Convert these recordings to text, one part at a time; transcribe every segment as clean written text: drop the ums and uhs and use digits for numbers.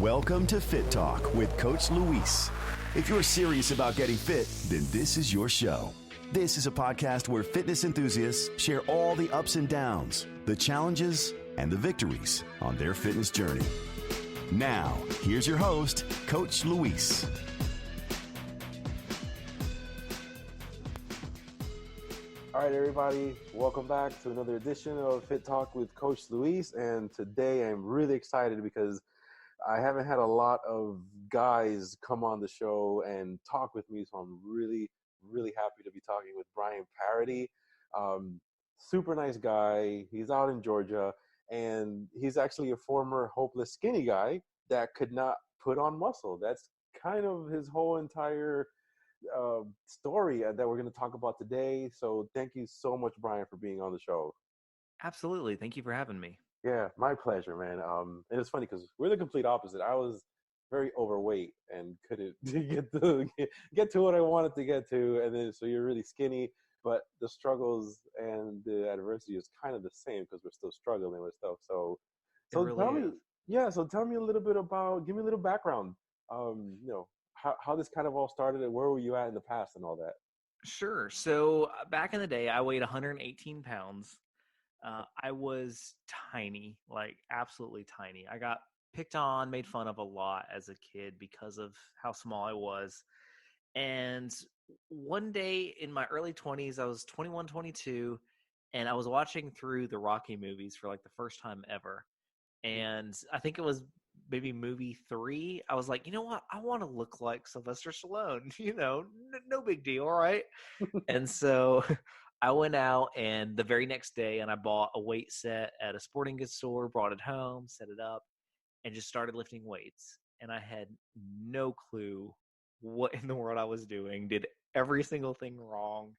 Welcome to Fit Talk with Coach Luis. If you're serious about getting fit, then this is your show. This is a podcast where fitness enthusiasts share all the ups and downs, the challenges, and the victories on their fitness journey. Now, here's your host, Coach Luis. All right, everybody, welcome back to another edition of Fit Talk with Coach Luis. And today I'm really excited because I haven't had a lot of guys come on the show and talk with me. So I'm really, really happy to be talking with Bryan Parady. Super nice guy. He's out in Georgia, and he's actually a former hopeless skinny guy that could not put on muscle. That's kind of his whole entire story that we're going to talk about today. So thank you so much, Bryan, for being on the show. Absolutely. Thank you for having me. Yeah, my pleasure, man. And it's funny because we're the complete opposite. I was very overweight and couldn't get to what I wanted to get to, and then so you're really skinny. But the struggles and the adversity is kind of the same because we're still struggling with stuff. So really tell me, is. So tell me a little bit about, give me a little background. How this kind of all started and where were you at in the past and all that. Sure. So back in the day, I weighed 118 pounds. I was tiny, like absolutely tiny. I got picked on, made fun of a lot as a kid because of how small I was. And one day in my early 20s, I was 21, 22, and I was watching through the Rocky movies for like the first time ever. And I think it was maybe movie 3. I was like, you know what? I want to look like Sylvester Stallone, no big deal, right? And so I went out, and the very next day, and I bought a weight set at a sporting goods store, brought it home, set it up, and just started lifting weights. And I had no clue what in the world I was doing, did every single thing wrong.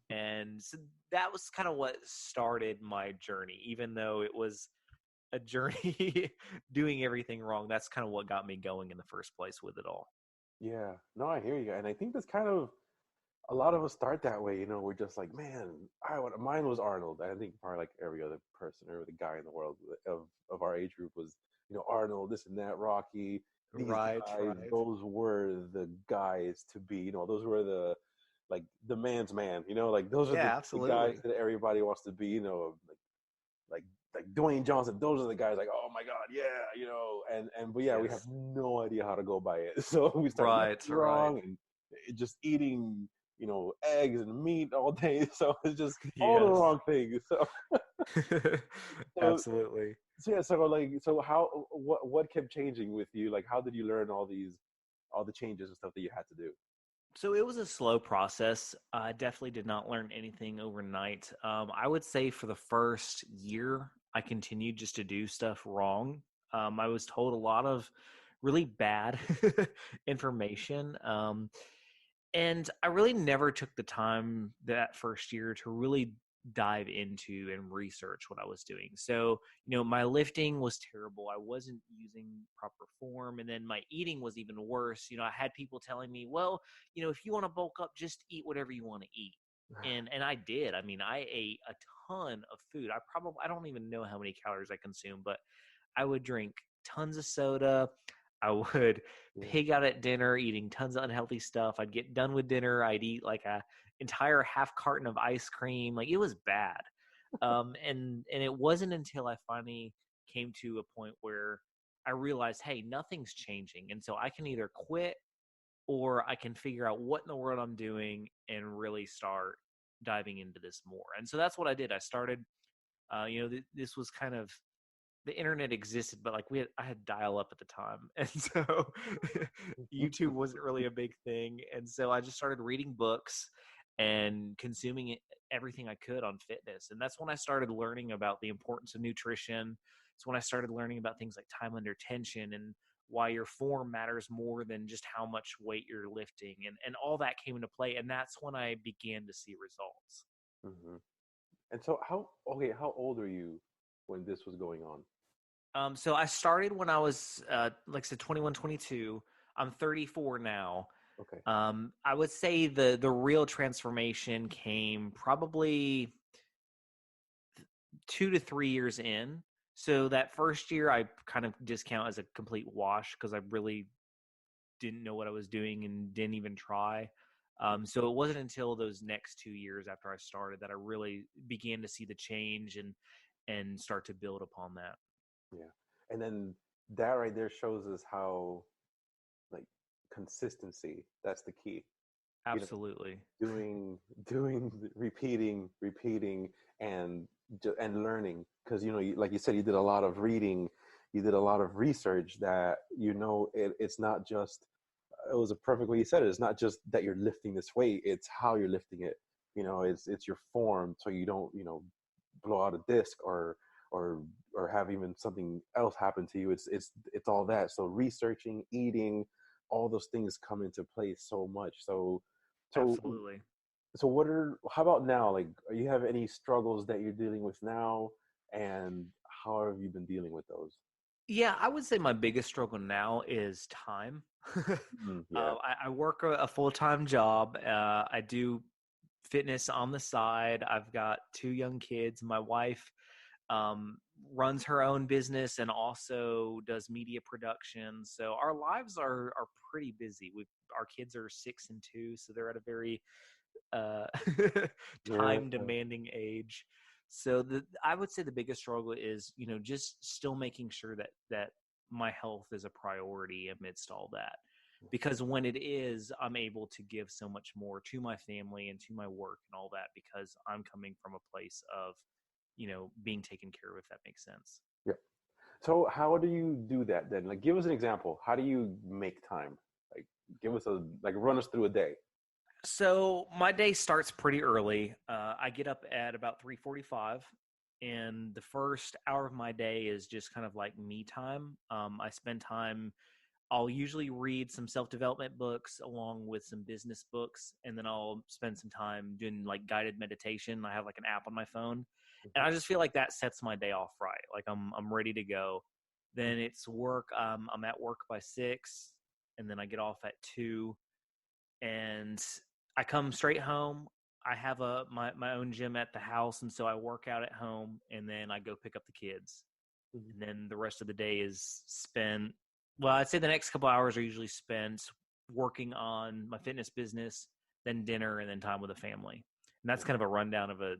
And so that was kind of what started my journey, even though it was a journey doing everything wrong. That's kind of what got me going in the first place with it all. Yeah, no, I hear you. And I think that's kind of, a lot of us start that way, we're just like, man, mine was Arnold. I think probably like every other person or the guy in the world of our age group was, Arnold, this and that, Rocky, these Right. those were the guys to be, those were the man's man, like those are the guys that everybody wants to be, like Dwayne Johnson, those are the guys like, oh my God, yeah, but yeah, yes. We have no idea how to go by it. So we start wrong and just eating, eggs and meat all day. So it's just all the wrong things. So Absolutely. What kept changing with you? Like, how did you learn all the changes and stuff that you had to do? So it was a slow process. I definitely did not learn anything overnight. I would say for the first year, I continued just to do stuff wrong. I was told a lot of really bad information. And I really never took the time that first year to really dive into and research what I was doing. So, my lifting was terrible. I wasn't using proper form. And then my eating was even worse. I had people telling me, well, if you want to bulk up, just eat whatever you want to eat. And I did. I mean, I ate a ton of food. I don't even know how many calories I consumed, but I would drink tons of soda. I would pig out at dinner, eating tons of unhealthy stuff. I'd get done with dinner. I'd eat like a entire half carton of ice cream. Like, it was bad. And it wasn't until I finally came to a point where I realized, hey, nothing's changing. And so I can either quit or I can figure out what in the world I'm doing and really start diving into this more. And so that's what I did. I started, this was kind of, the internet existed, but like I had dial up at the time. And so YouTube wasn't really a big thing. And so I just started reading books and consuming everything I could on fitness. And that's when I started learning about the importance of nutrition. It's when I started learning about things like time under tension and why your form matters more than just how much weight you're lifting. And all that came into play. And that's when I began to see results. Mm-hmm. And so how old are you when this was going on? So I started when I was, like I said, 21, 22. I'm 34 now. Okay. I would say the real transformation came probably 2 to 3 years in. So that first year, I kind of discount as a complete wash because I really didn't know what I was doing and didn't even try. So it wasn't until those next 2 years after I started that I really began to see the change and start to build upon that. Yeah. And then that right there shows us how, like, consistency, that's the key. You know, Absolutely. doing, repeating, and and learning. Because like you said, you did a lot of reading, you did a lot of research. That it's not just. It was a perfect way you said it. It's not just that you're lifting this weight; it's how you're lifting it. It's your form, so you don't blow out a disc or or have even something else happen to you. It's all that. So researching, eating, all those things come into play so much. So Absolutely. so how about now? Like, you have any struggles that you're dealing with now, and how have you been dealing with those? Yeah, I would say my biggest struggle now is time. Yeah. I work a full-time job. I do fitness on the side. I've got 2 young kids. My wife um, runs her own business and also does media production. So our lives are pretty busy. Our kids are 6 and 2, so they're at a very uh, Yeah. time demanding age. So I would say the biggest struggle is just still making sure that my health is a priority amidst all that. Because when it is, I'm able to give so much more to my family and to my work and all that because I'm coming from a place of being taken care of, if that makes sense. Yeah. So how do you do that then? Like, give us an example. How do you make time? Like, give us run us through a day. So my day starts pretty early. I get up at about 3:45, and the first hour of my day is just kind of like me time. I spend time. I'll usually read some self-development books along with some business books, and then I'll spend some time doing like guided meditation. I have like an app on my phone, and I just feel like that sets my day off right. Like I'm ready to go. Then it's work. I'm at work by 6, and then I get off at 2, and I come straight home. I have my own gym at the house, and so I work out at home, and then I go pick up the kids, Mhm. and then the rest of the day is spent. Well, I'd say the next couple hours are usually spent working on my fitness business, then dinner, and then time with the family. And that's kind of a rundown of a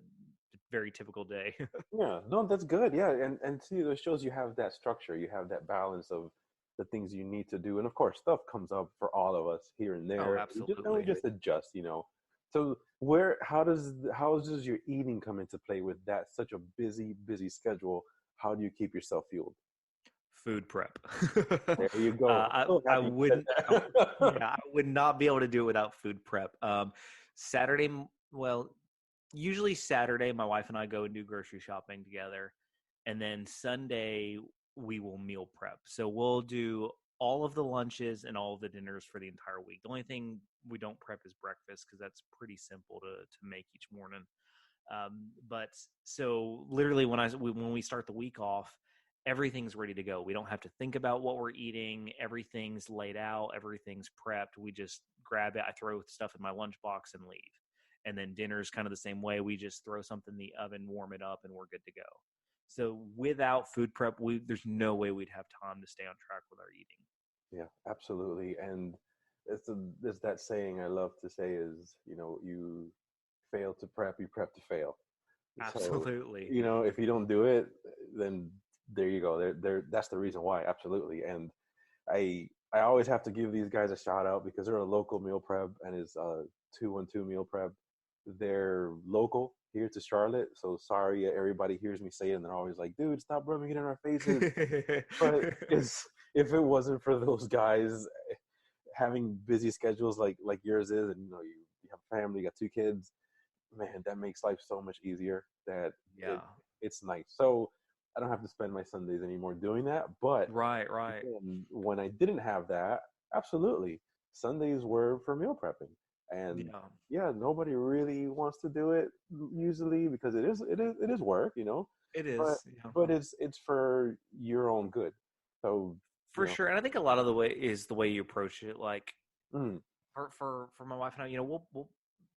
very typical day. Yeah, no, that's good. Yeah, and see, it shows you have that structure, you have that balance of the things you need to do, and of course, stuff comes up for all of us here and Oh, there. We absolutely. just adjust. So how does your eating come into play with that such a busy schedule? How do you keep yourself fueled? Food prep. There you go. I'm so I happy you said wouldn't. that. Yeah, I would not be able to do it without food prep. Saturday, well, usually Saturday, my wife and I go and do grocery shopping together, and then Sunday we will meal prep. So we'll do all of the lunches and all of the dinners for the entire week. The only thing we don't prep is breakfast because that's pretty simple to make each morning. But so literally when we start the week off, everything's ready to go. We don't have to think about what we're eating. Everything's laid out. Everything's prepped. We just grab it. I throw stuff in my lunchbox and leave. And then dinner's kind of the same way. We just throw something in the oven, warm it up, and we're good to go. So without food prep, there's no way we'd have time to stay on track with our eating. Yeah, absolutely. And there's that saying I love to say is, you fail to prep, you prep to fail. So, Absolutely. if you don't do it, then there you go. That's the reason why. Absolutely. And I always have to give these guys a shout out because they're a local meal prep, and it's 212 meal prep. They're local here to Charlotte. So sorry, everybody hears me say it, and they're always like, "Dude, stop rubbing it in our faces." But if it wasn't for those guys having busy schedules like yours is, and you have a family, you got 2 kids, man, that makes life so much easier. That Yeah. it's nice. So I don't have to spend my Sundays anymore doing that. But Right, right. again, when I didn't have that, absolutely, Sundays were for meal prepping. And Yeah. yeah, nobody really wants to do it usually because it is work. It But is. Yeah. it's for your own good. So you For know, sure. And I think a lot of the way is the way you approach it. Like mm, for my wife and I, we'll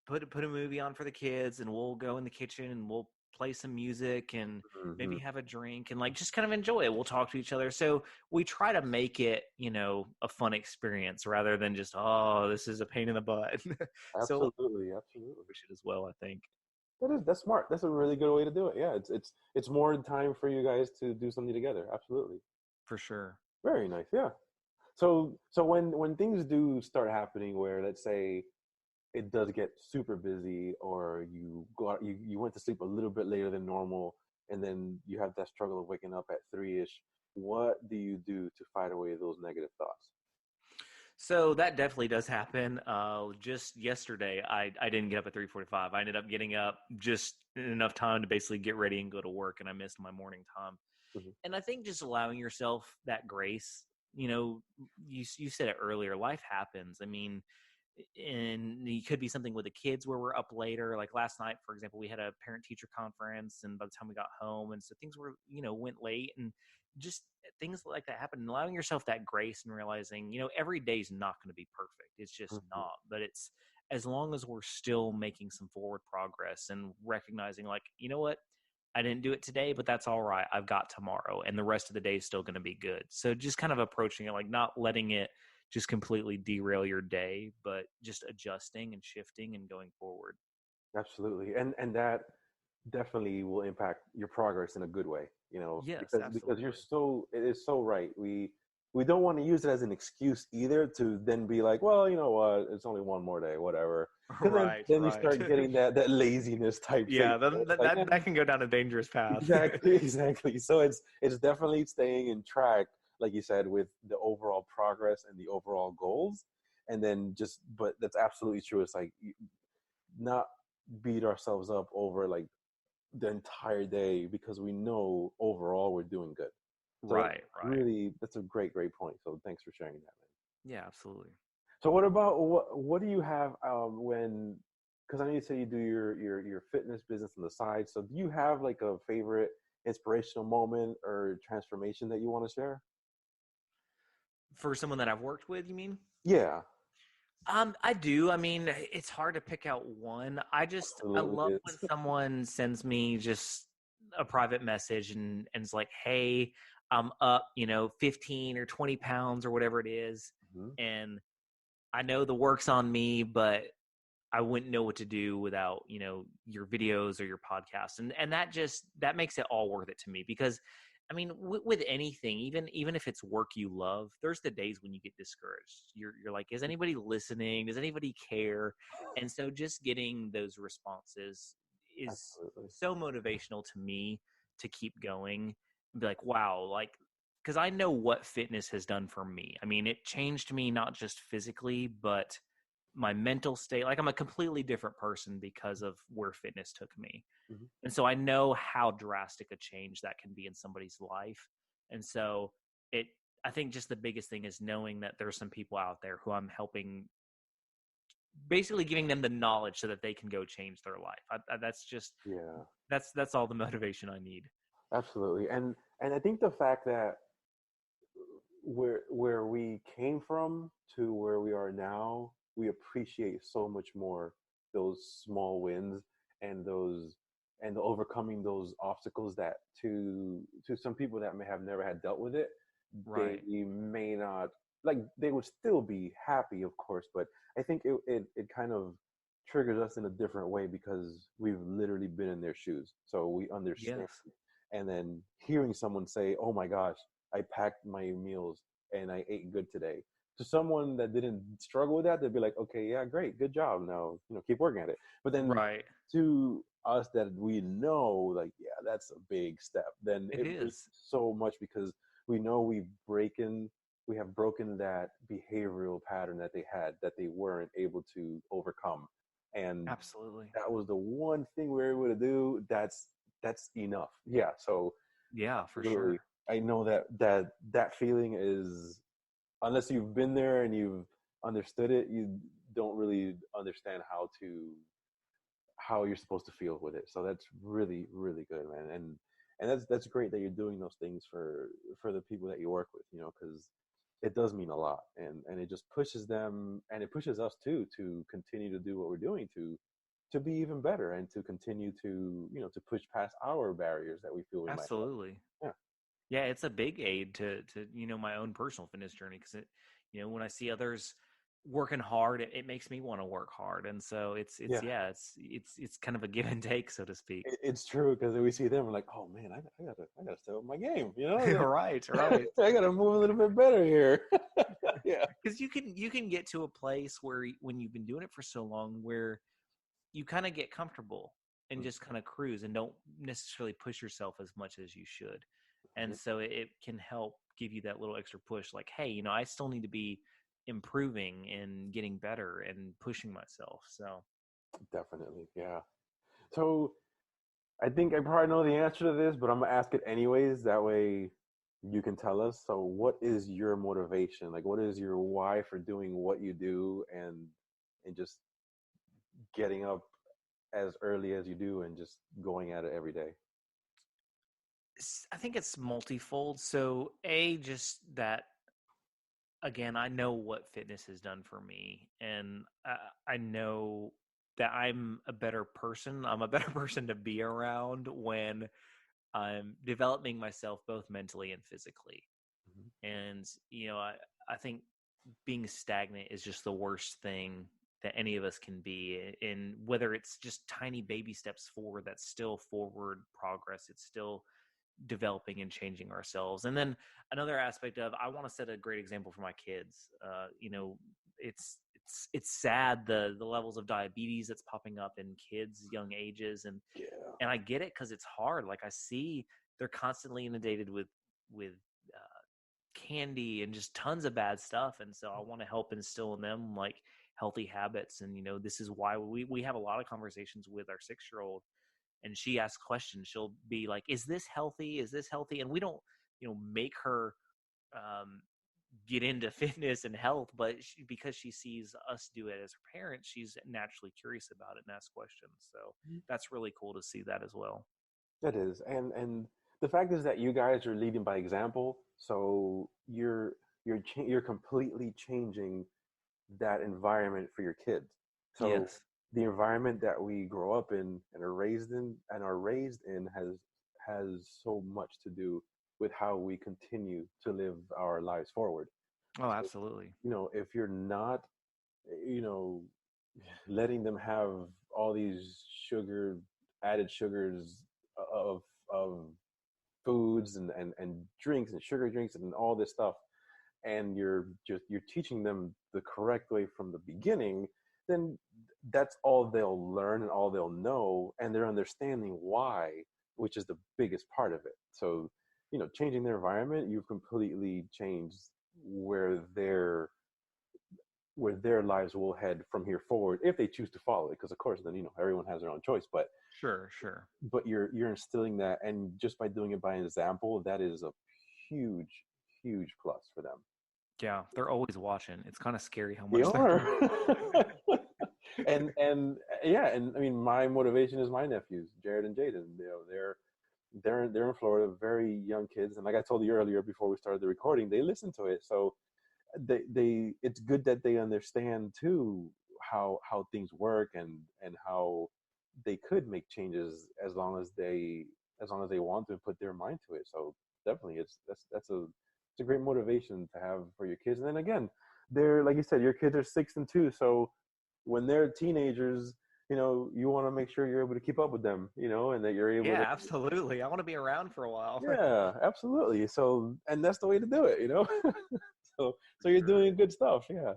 put a movie on for the kids, and we'll go in the kitchen and we'll play some music and maybe Hmm. have a drink and like just kind of enjoy it. We'll talk to each other. So we try to make it, a fun experience rather than just, oh, this is a pain in the butt. So Absolutely, absolutely. push it as well, I think. That's smart. That's a really good way to do it. Yeah, it's more time for you guys to do something together. Absolutely. For sure. Very nice. Yeah. So when things do start happening where, let's say, it does get super busy, or you go out, you went to sleep a little bit later than normal, and then you have that struggle of waking up at 3ish, what do you do to fight away those negative thoughts? So that definitely does happen. Just yesterday, I didn't get up at 3:45. I ended up getting up just enough time to basically get ready and go to work, and I missed my morning time. Hmm. And I think just allowing yourself that grace, you said it earlier, life happens. I mean, and it could be something with the kids where we're up later. Like last night, for example, we had a parent teacher conference, and by the time we got home, and so things were, went late, and just things like that happen. And allowing yourself that grace and realizing, every day is not going to be perfect. It's just Hmm. not. But it's as long as we're still making some forward progress and recognizing, like, you know what, I didn't do it today, but that's all right. I've got tomorrow, and the rest of the day is still going to be good. So just kind of approaching it, like not letting it just completely derail your day, but just adjusting and shifting and going forward. Absolutely. And that definitely will impact your progress in a good way, Yes, because absolutely. it is so right. We don't want to use it as an excuse either to then be like, well, you know what, it's only one more day, whatever. Because Right, then you right. start getting that laziness type thing. Yeah, It's that, like, that that can go down a dangerous path. exactly, exactly. So it's definitely staying in track, like you said, with the overall progress and the overall goals. And then but that's absolutely true. It's like not beat ourselves up over like the entire day, because we know overall we're doing good. So Right, right. that's a great point. So thanks for sharing that, man. Yeah, absolutely. So what about what do you have when, because I know you say you do your fitness business on the side. So do you have like a favorite inspirational moment or transformation that you want to share? For someone that I've worked with, you mean? Yeah, I do. I mean, it's hard to pick out one. I love absolutely when is. someone sends me just a private message and it's like, "Hey, I'm up, 15 or 20 pounds or whatever it is, Mhm. and I know the work's on me, but I wouldn't know what to do without, your videos or your podcast." And that makes it all worth it to me because I mean, with anything, even if it's work you love, there's the days when you get discouraged. You're like, is anybody listening? Does anybody care? And so just getting those responses is Absolutely. so motivational to me to keep going and be like, wow, like because I know what fitness has done for me. I mean, it changed me not just physically, but my mental state. Like I'm a completely different person because of where fitness took me. Mhm. And so I know how drastic a change that can be in somebody's life. And so it, I think just the biggest thing is knowing that there's some people out there who I'm helping, basically giving them the knowledge so that they can go change their life. That's just, Yeah, that's all the motivation I need. absolutely. And I think the fact that where we came from to where we are now, we appreciate so much more those small wins, and those and overcoming those obstacles that to some people that may have never had dealt with it, they Right. may not, like, they would still be happy, of course, but I think it kind of triggers us in a different way because we've literally been in their shoes, so we understand. Yes. And then hearing someone say, oh my gosh, I packed my meals and I ate good today. To someone that didn't struggle with that, they'd be like, okay, yeah, great, good job. Now, keep working at it. But then Right. to us that we know, like, yeah, that's a big step. Then It it means is. so much because we know we have broken that behavioral pattern that they had that they weren't able to overcome. And Absolutely. that was the one thing we were able to do. That's enough. Yeah. So Yeah, for absolutely. sure. I know that feeling is, unless you've been there and you've understood it, you don't really understand how you're supposed to feel with it. So that's really, really good, man. And that's great that you're doing those things for the people that you work with, because it does mean a lot, and it just pushes them, and it pushes us too to continue to do what we're doing, to to be even better and to continue to, to push past our barriers that we feel we might have. Absolutely. Yeah. Yeah, it's a big aid to my own personal fitness journey, because when I see others working hard, it makes me want to work hard, and so Yeah. it's kind of a give and take, so to speak. It's true, because we see them, we're like, oh man, I gotta step up my game. Right, right. I gotta move a little bit better here. Yeah. Because you can get to a place where when you've been doing it for so long, where you kind of get comfortable and just kind of cruise and don't necessarily push yourself as much as you should. And Mhm. so it can help give you that little extra push, like, hey, I still need to be improving and getting better and pushing myself. So Definitely, yeah. So I think I probably know the answer to this, but I'm gonna ask it anyways. That way you can tell us. So what is your motivation? Like, what is your why for doing what you do, and just getting up as early as you do and just going at it every day? I think it's multifold. So just that, again, I know what fitness has done for me, and I know that I'm a better person. I'm a better person to be around when I'm developing myself both mentally and physically. Mhm. And I think being stagnant is just the worst thing that any of us can be. And whether it's just tiny baby steps forward, that's still forward progress. It's still developing and changing ourselves. And then another aspect of, I want to set a great example for my kids. It's sad, the levels of diabetes that's popping up in kids young ages, and Yeah. I get it, because it's hard. Like, I see they're constantly inundated with candy and just tons of bad stuff, and so I want to help instill in them like healthy habits. And this is why we have a lot of conversations with our 6-year-old, and she asks questions. She'll be like, is this healthy, is this healthy? And we don't make her um, get into fitness and health, but because she sees us do it as her parents, she's naturally curious about it and asks questions. So that's really cool to see that as well. That is, and the fact is that you guys are leading by example. So you're completely changing that environment for your kids. So Yes. the environment that we grow up in and are raised in has so much to do with how we continue to live our lives forward. Oh, So, absolutely. if you're not, you know, letting them have all these added sugars of of foods and drinks and sugar drinks and all this stuff, and you're teaching them the correct way from the beginning, then that's all they'll learn and all they'll know, and they're understanding why, which is the biggest part of it. So changing their environment, you've completely changed where their where their lives will head from here forward, if they choose to follow it, because of course then everyone has their own choice, but Sure, sure. you're instilling that, and just by doing it by example, that is a huge, huge plus for them. Yeah, they're always watching. It's kind of scary how They much they're are. watching. and yeah, and I mean, my motivation is my nephews, Jared and Jaden. They're in Florida, very young kids, and like I told you earlier before we started the recording, they listen to it. So they it's good that they understand too how things work, and how they could make changes as long as they want to put their mind to it. So definitely, it's a great motivation to have for your kids. And then again, they're, like you said, your kids are 6 and 2, so when they're teenagers, you want to make sure you're able to keep up with them, and that you're able Yeah, to. absolutely. I want to be around for a while. Yeah, absolutely. So, and that's the way to do it. So For you're sure. doing good stuff. Yeah.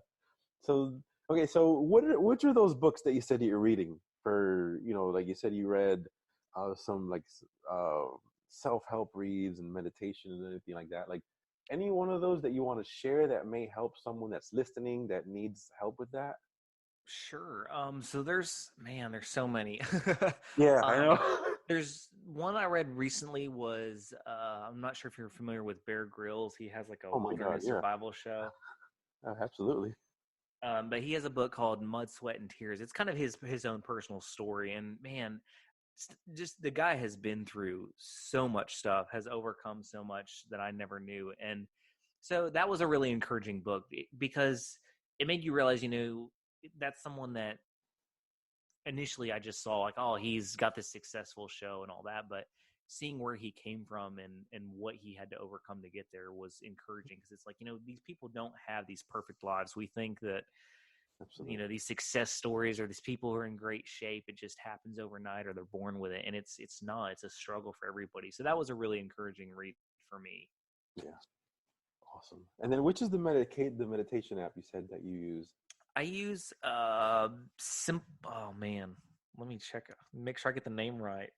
So okay, so which are those books that you said that you're reading for? Like you said, you read some like uh, self-help reads and meditation and anything like that. Like any one of those that you want to share that may help someone that's listening that needs help with that. Sure. So there's so many. Yeah, I um, know. there's one I read recently was, I'm not sure if you're familiar with Bear Grylls. He has like a Oh my God, wilderness yeah, survival show. absolutely. But he has a book called Mud, Sweat, and Tears. It's kind of his own personal story. And man, just the guy has been through so much stuff, has overcome so much that I never knew. And so that was a really encouraging book, because it made you realize, that's someone that, initially I just saw like, oh, he's got this successful show and all that, but seeing where he came from and what he had to overcome to get there was encouraging because it's like, these people don't have these perfect lives. We think that, Absolutely. these success stories or these people who are in great shape, it just happens overnight or they're born with it. And it's not, it's a struggle for everybody. So that was a really encouraging read for me. Yeah. Awesome. And then which is the meditation app you said that you use? I use oh man, let me check, make sure I get the name right.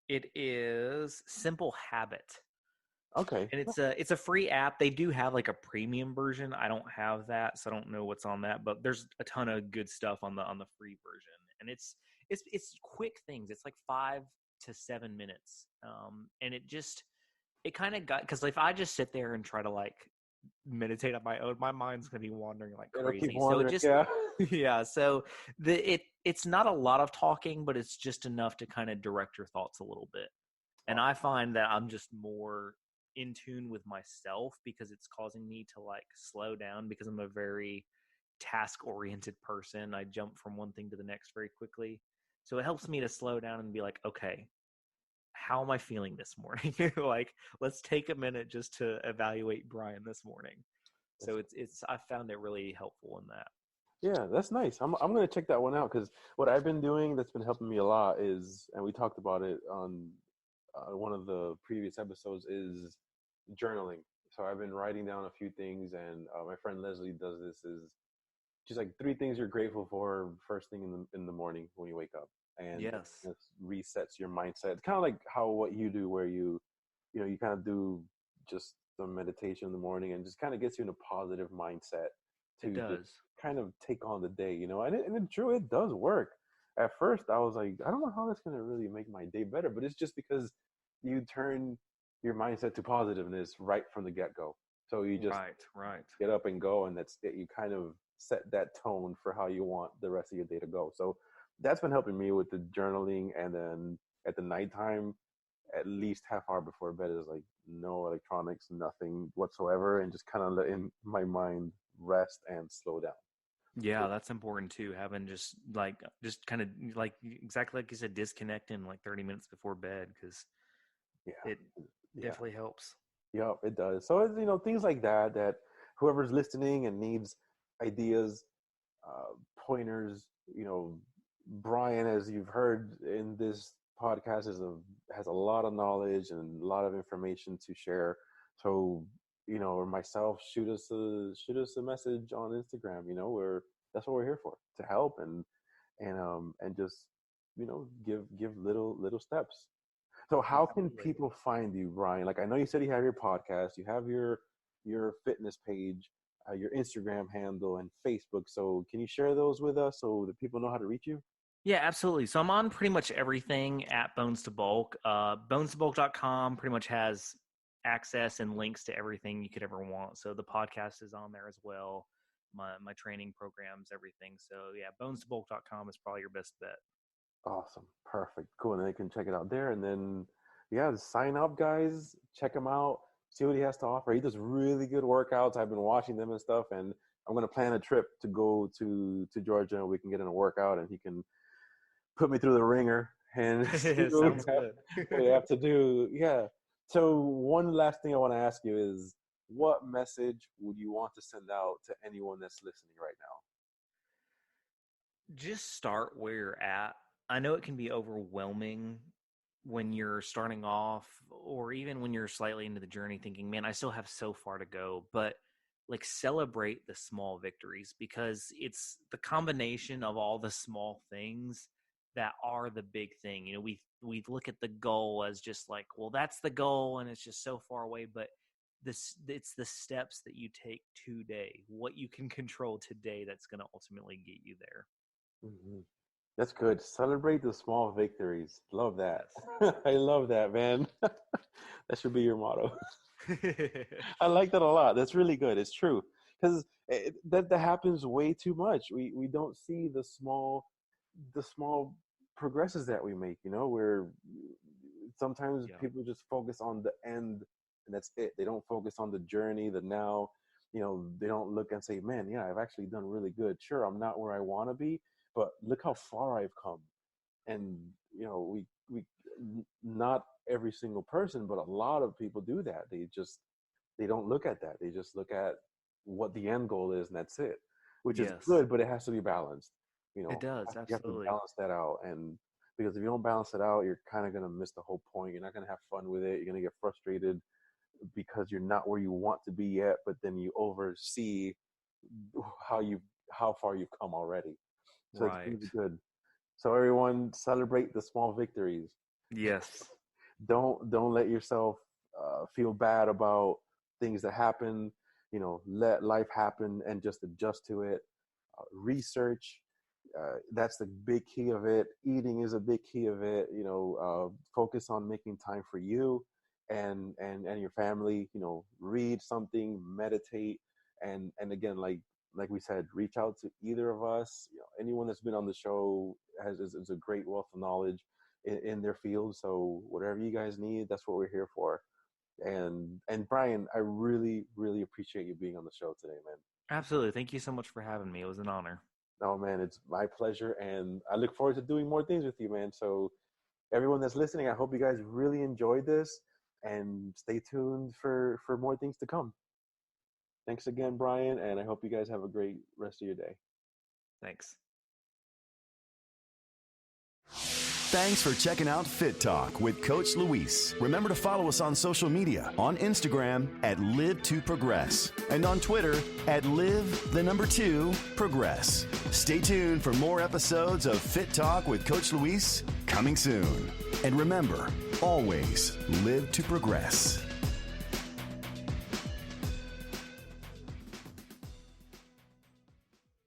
It is Simple Habit. Okay. And it's a free app. They do have like a premium version. I don't have that, so I don't know what's on that. But there's a ton of good stuff on the free version, and it's quick things. It's like 5 to 7 minutes, and it kind of got because if I just sit there and try to like meditate on my own, my mind's gonna be wandering like It'll keep crazy. So it wandering. just Yeah. yeah. So it's not a lot of talking, but it's just enough to kind of direct your thoughts a little bit. And I find that I'm just more in tune with myself because it's causing me to like slow down because I'm a very task oriented person. I jump from one thing to the next very quickly. So it helps me to slow down and be like, okay, how am I feeling this morning? Like, let's take a minute just to evaluate Bryan this morning. So it's I found it really helpful in that. Yeah, that's nice. I'm gonna check that one out because what I've been doing that's been helping me a lot is, and we talked about it on one of the previous episodes, is journaling. So I've been writing down a few things, and my friend Leslie does this. Is she's like 3 things you're grateful for first thing in the morning when you wake up, and Yes. it resets your mindset. It's kind of like how what you do, where you kind of do just some meditation in the morning, and just kind of gets you in a positive mindset It to just does. kind of take on the day, and true, it does work. At first, I was like, I don't know how that's gonna really make my day better, but it's just because you turn your mindset to positiveness right from the get go. So you just Right, right. get up and go, and that's it. You kind of set that tone for how you want the rest of your day to go. So that's been helping me with the journaling, and then at the nighttime, at least half hour before bed is like no electronics, nothing whatsoever, and just kind of letting my mind rest and slow down. Yeah, that's important too. Having just kind of like exactly like you said, disconnecting like 30 minutes before bed because Yeah, it yeah, definitely helps. yeah, it does. So it's, things like that, that whoever's listening and needs ideas, pointers, Bryan, as you've heard in this podcast, has a lot of knowledge and a lot of information to share. So, or myself, shoot us a message on Instagram. Where that's what we're here for, to help and just give little steps. So how can Absolutely. people find you, Bryan? Like, I know you said you have your podcast, you have your fitness page, your Instagram handle, and Facebook. So can you share those with us so that people know how to reach you? Yeah, absolutely. So I'm on pretty much everything at Bones to Bulk. BonesToBulk.com pretty much has access and links to everything you could ever want. So the podcast is on there as well. My training programs, everything. So yeah, BonesToBulk.com is probably your best bet. Awesome. Perfect. Cool. And then they can check it out there. And then, yeah, sign up, guys. Check him out. See what he has to offer. He does really good workouts. I've been watching them and stuff. And I'm going to plan a trip to go to Georgia, and we can get in a workout, and he can put me through the ringer and see Sounds good. what we have to do. Yeah. So one last thing I want to ask you is, what message would you want to send out to anyone that's listening right now? Just start where you're at. I know it can be overwhelming when you're starting off, or even when you're slightly into the journey, thinking, man, I still have so far to go. But like, celebrate the small victories because it's the combination of all the small things that are the big thing. We look at the goal as just like, well, that's the goal and it's just so far away. But it's the steps that you take today, what you can control today, that's going to ultimately get you there. Hmm. That's good. Celebrate the small victories. Love that. Yes. I love that, man. That should be your motto. Yes. I like that a lot. That's really good. It's true because that happens way too much. We don't see the small progresses that we make. Where sometimes Yeah. people just focus on the end, and that's it. They don't focus on the journey, the now. They don't look and say, "Man, yeah, I've actually done really good. Sure, I'm not where I want to be, but look how far I've come." And we not every single person, but a lot of people do that. They don't look at that. They just look at what the end goal is, and that's it, which is Yes, good, but it has to be balanced. it does. You have to Absolutely. balance that out. And because if you don't balance it out, you're kind of going to miss the whole point. You're not going to have fun with it. You're going to get frustrated because you're not where you want to be yet, but then you oversee how far you've come already. So it's Right. really good. So everyone, celebrate the small victories. Yes. Don't let yourself feel bad about things that happen. Let life happen and just adjust to it. Research, that's the big key of it. Eating is a big key of it. Focus on making time for you and your family. Read something, meditate, and again, like we said, reach out to either of us. Anyone that's been on the show is a great wealth of knowledge in their field. So whatever you guys need, that's what we're here for. And Bryan, I really, really appreciate you being on the show today, man. Absolutely. Thank you so much for having me. It was an honor. Oh man, it's my pleasure, and I look forward to doing more things with you, man. So everyone that's listening, I hope you guys really enjoyed this, and stay tuned for more things to come. Thanks again, Bryan, and I hope you guys have a great rest of your day. Thanks. Thanks for checking out Fit Talk with Coach Luis. Remember to follow us on social media, on Instagram at Live2Progress and on Twitter at Live2Progress. Stay tuned for more episodes of Fit Talk with Coach Luis coming soon. And remember, always live to progress.